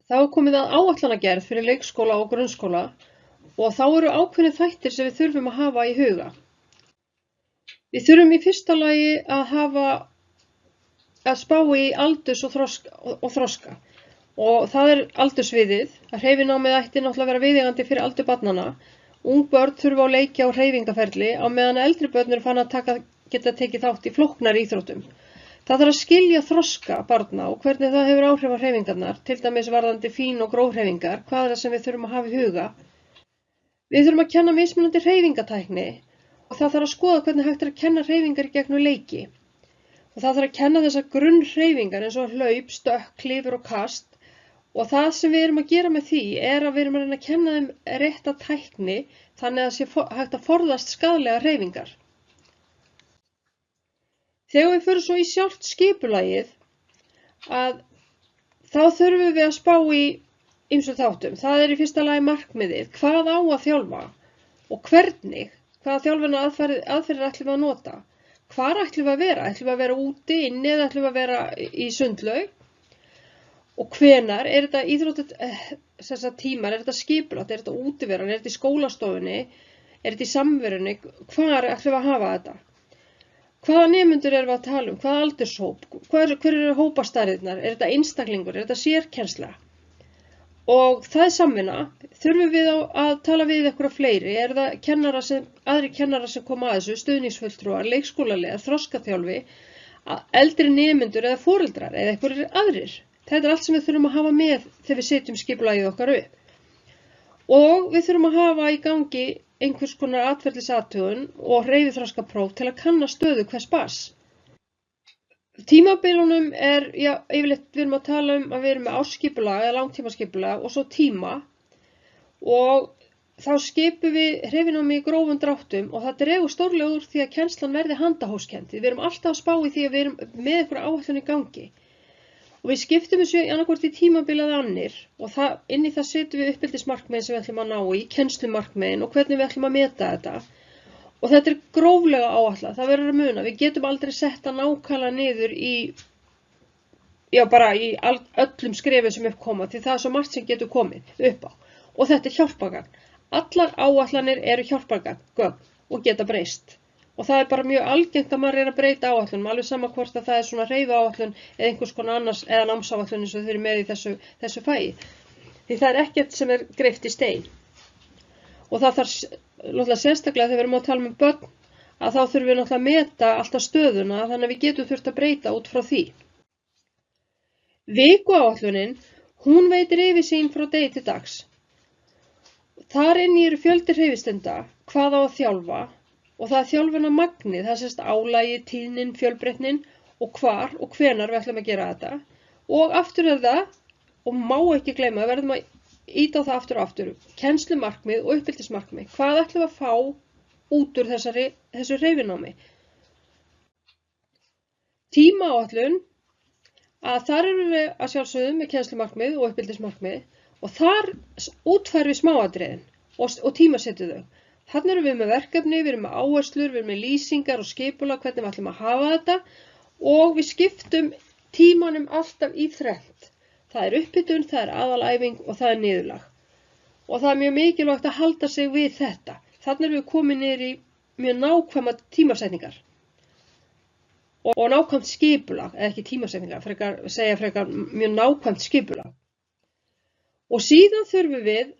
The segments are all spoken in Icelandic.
Þá er komið að áætlanagerð fyrir leikskóla og grunnskóla og þá eru ákveðnir þættir sem við þurfum að hafa í huga. Við þurfum í fyrsta lagi að spá í aldurs og þroska og það er aldursviðið. Hreyfinámið ætti náttúrulega að vera viðeigandi fyrir aldur barnanna. Ung börn þurfa á leiki á hreyfingaferli á meðan eldri börn eru farin að geta tekið þátt í flóknari íþróttum. Það þarf að skilja þroska barna og hvernig það hefur áhrif á hreyfingarnar, til dæmis varðandi fín og gróf hreyfingar, hvað er það sem við þurfum að hafa í huga. Við þurfum að kenna mismunandi hreyfingatækni og það þarf að skoða hvernig hægt er að kenna hreyfingar í gegnum leiki. Og það þarf að kenna þessar grunnhreyfingar eins og hlaup, stökk, klifur og kast. Og það sem við erum að gera með því er að við erum að reyna að kenna þeim rétta tækni þannig að það sé hægt að forðast skaðlega hreyfingar. Þegar við förum svo í sjálft skipulagið þá þurfum við að spá í ýmsum þáttum. Það er í fyrsta lagi markmiðið, hvað á að þjálfa og hvernig, hvaða þjálfuna aðferðir ætlum við að nota. Hvar ætlum við að vera? Ætlum við að vera úti, inni eða ætlum við að vera í sundlaug? Og hvenær er þetta tímar, er þetta skipulagt, er þetta útiveran, er þetta í skólastofunni, er þetta í samverunni, hvar ætlum við að hafa þetta? Hvaða nemendur erum við að tala um, hvaða aldurshóp, hver eru hópastærðirnar, er þetta einstaklingur, er þetta sérkennsla? Og það er samvinna, þurfum við að tala við einhverja fleiri, er það aðrir kennarar sem koma að þessu, stuðningsfulltrúar, leikskólaliðar, þroskaþjálfi, eldri nemendur eða foreldrar eða einhverjir aðrir. Þetta er allt sem við þurfum að hafa með þegar við setjum skipulagið okkar upp. Og við þurfum að hafa í gangi einhvers konar atferlisathugun og hreyfiþroskapróf til að kanna stöðu hvers barns. Tímabilunum yfirleitt við erum að tala um að við erum með ársskipulag eða langtímaskipulag og svo tíma. Og þá skipum við hreyfinámi í grófum dráttum og það dregur stórlega úr því að kennslan verði handahófskennd. Við erum alltaf að spá í því að við erum með einhverja áætlun í gangi. Og við skiptum þessu annarkvort í tímabil eða annir og inn í það setjum við uppeldismarkmiðin sem við ætlum að ná í, kennslumarkmiðin og hvernig við ætlum að meta þetta. Og þetta er gróflega áætlað, það verður að muna. Við getum aldrei sett það nákvæmlega niður í öllum skrefum sem uppkoma því það er svo margt sem getur komið upp á. Og þetta er hjálpargagn. Allar áætlanir eru hjálpargagn og geta breyst. Og það er bara mjög algengt að maður reyna að breyta áætlunum, alveg sama hvort að það er svona hreyfiáætlun eða einhvers konar annars eða námsáætlun eins og þeir eru með í þessu fagi. Því það er ekkert sem er greypt í stein. Og það þarf náttúrulega sérstaklega þegar við erum að tala um börn að þá þurfum við náttúrulega að meta alltaf stöðuna þannig að við getum þurft að breyta út frá því. Vikuáætlunin, hún veitir yfirsýn frá degi til dags. Þar inni eru fjöldi hreyfistunda, hvað á að þjálfa. Og það er þjálfunarmagnið, það sést álagið, tíðnin, fjölbreytnin og hvar og hvenar við ætlum að gera þetta. Og aftur er það, og má ekki gleyma, verðum að ýta á það aftur og aftur, kennslumarkmið og uppeldismarkmið. Hvað ætlum við að fá út úr þessu hreyfinámi? Tímaáætlun, þar erum við að sjálfsögðu með kennslumarkmið og uppeldismarkmið og þar útfærum við smáatriðin og tímasetjum þau. Þarna erum við með verkefni, við erum með áherslur, við erum með lýsingar og skipulag, hvernig við ætlum að hafa þetta og við skiptum tímanum alltaf í þrennt. Það er upphitun, það er aðalæfing og það er niðurlag. Og það er mjög mikilvægt að halda sig við þetta. Þarna erum við komin niður í mjög nákvæma tímasetningar og nákvæmt skipulag, eða ekki tímasetningar, segja frekar mjög nákvæmt skipulag. Og síðan þurfum við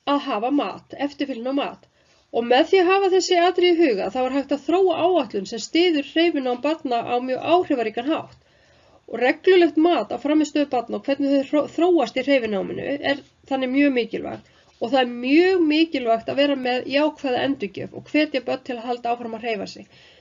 að hafa mat, eftirfylgni á mat. Og með því að hafa þessi atriði í huga þá er hægt að þróa áætlun sem styður hreyfinám barna á mjög áhrifaríkan hátt. Og reglulegt mat á frammistöðu barna og hvernig þau þróast í hreyfináminu er þannig mjög mikilvægt. Og það er mjög mikilvægt að vera með jákvæða endurgjöf og hvetja börn til að halda áfram að hreyfa sig.